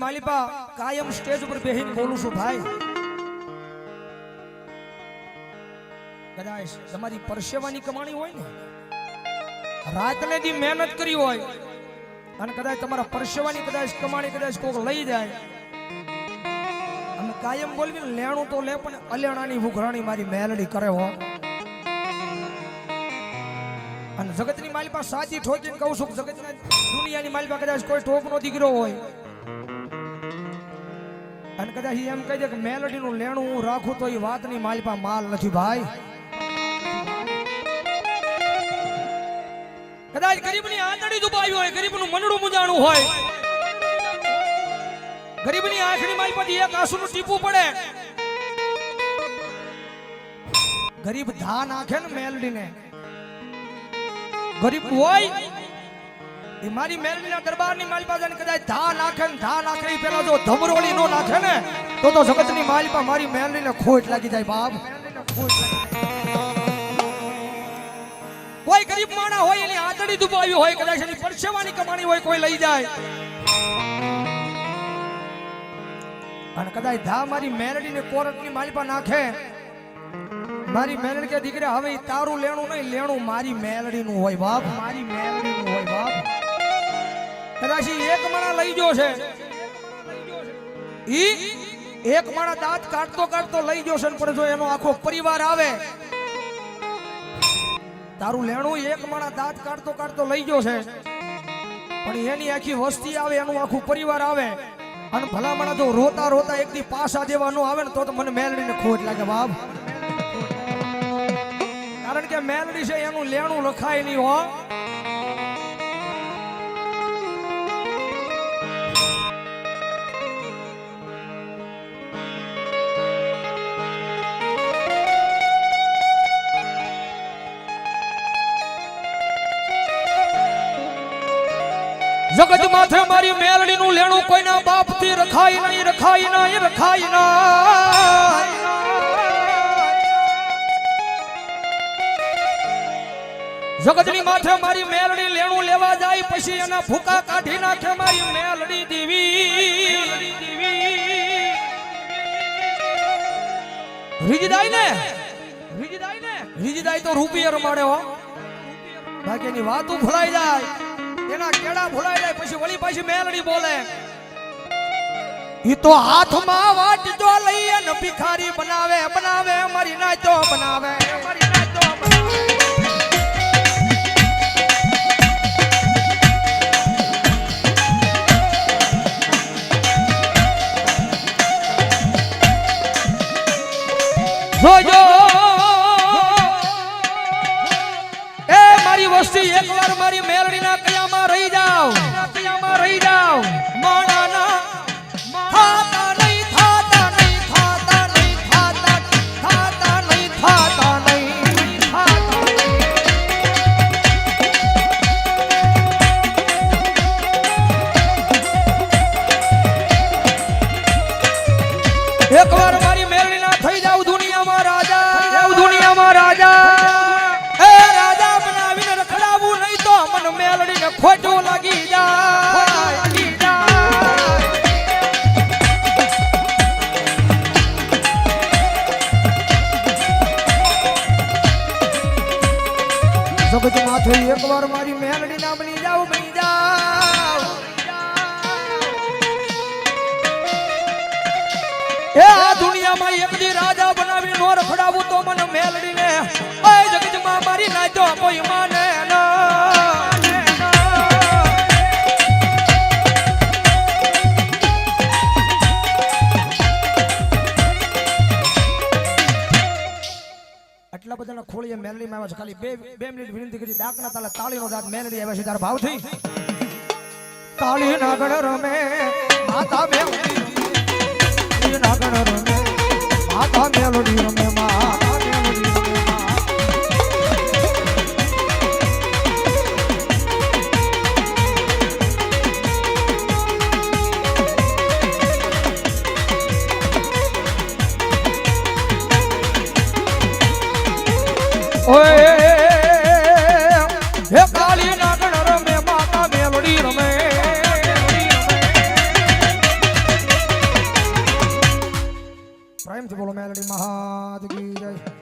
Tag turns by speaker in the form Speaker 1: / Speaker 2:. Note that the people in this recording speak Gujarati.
Speaker 1: માલિપા કાયમ સ્ટેજ ઉપર બેહીને બોલું છું ભાઈ. કદાચ તમારી પરસેવાની કમાણી હોય ને, રાતને દી મહેનત કરી હોય અને કદાચ તમારા પરસેવાની કદાચ કમાણી કદાચ કોક લઈ જાય, અને કાયમ બોલવી લેણું તો લે પણ અલેણાની ભૂખરાણી મારી મેલડી કરે હો. અને જગતની માલિપા સાચી ઠોકીને કહું છું, જગતના દુનિયાની માલિપા કદાચ કોઈ ઠોકનો દીકરો હોય અને કદાચ એમ કહી દે કે મેલડીનું લેણું હું રાખું તો એ વાતની માલિપા માલ નથી ભાઈ. કદાચ ગરીબની આંતડી દુબાવી હોય, ગરીબનું મનડું મુજાણું હોય, ગરીબની આંખની માલિપાથી એક આંસુનું ટીપું પડે, ગરીબ ધા નાખે ને મેલડીને, ગરીબ હોય એ મારી મેલડીના દરબારની માલિપા જાને કદાચ ધા નાખે ને ધા નાખે એ પેલા જો ધમરોળી નો નાખે ને તો જગતની માલિપા મારી મેલડીને ખોટ લાગી જાય બાપ. કોઈ ગરીબ માણા હોય એની આંતડી દુબાવી હોય, કદાચ એની પરસેવાની કમાણી હોય કોઈ લઈ જાય, અને કદાચ ધા મારી મેલડીને કોરટની માલિપા નાખે, મારી મેલડી કે દીકરા હવે તારું લેણું નહીં, લેણું મારી મેલડીનું હોય બાપ, મારી મેલડીનું હોય બાપ. કદાચ એક માણા લઈ ગયો છે, ઈ એક માણા દાંત કાઢતો કાઢતો લઈ ગયો છે, પણ જો એનો આખો પરિવાર આવે, તારું લેણું એક માણા દાંત કાઢતો કાઢતો લઈ ગયો છે, પણ એની આખી વસ્તી આવે, એનું આખું પરિવાર આવે, અને ભલા માણા જો રોતા રોતા એક દી પાસા જેવા નો આવે ને તો મને મેલડીને ખોટ લાગે બાપ. કારણ કે મેલડી છે એનું લેણું લખાય નહીં હો. જગત માથે મારી મેલડી નું લેણું કોઈના બાપ થી રખાય નહીં, રખાય નહીં, રખાય નહીં. જગતની માથે મારી મેલડી લેણું લેવા જાય પછી એના ભૂકા કાઢી નાખે મારી મેલડી દેવી. રીજદાય ને, રીજદાય તો રૂપિયે રમાડે હો, બાકી એની વાતો ભૂલાઈ જાય, એના કેડા ભૂલાઈ જાય, પછી વળી પાછી મેલડી બોલે ઈ તો હાથમાં વાટજો લઈ અને ભિખારી બનાવે, બનાવે મારી નાચો બનાવે, મારી નાચો બનાવે. જોજો એ મારી વસ્તી એકવાર મારી મેલડીના કયામાં રહી જાવ, કયામાં રહી જાવ. માણાના થાતા નહીં, થાતા નહીં, થાતા નહીં, થાતા થાતા નહીં, થાતા નહીં, થાતા નહીં. એકવાર મારી મેલડીના થઈ જાવ દુનિયામાં રાજા, દુનિયામાં રાજા. એ રાજા બનાવીને રખડાવું નહીં તો મન મેલડીને ખોટું લાગી જાય, લાગી જાય. જગત માથે એકવાર મારી મેલડી ના બની જાવ, બની જાવ. એ આ દુનિયામાં એક દી રાજા બનાવી નો રખડાવું તો મને મેલડીને ઓય જગતમાં મારી નાચો કોઈ માને ના. આટલા બધાના ખોળીએ મેલડીમાં આવ્યા છે, ખાલી બે મિનિટ વિનંતી કરી, ડાકના તાલે તાળીનો દાંત મેલડી આવ્યા છે, તાર ભાવ થઈ તાળી નાગણ રમે માતા મેલડી, નાગણ રમે માતા મેલડી રમે, માતા મેલડી રમે. ઓય હે કાળી નાગણ રમે માતા મેલડી રમે. મેલડી મહાદ કી જય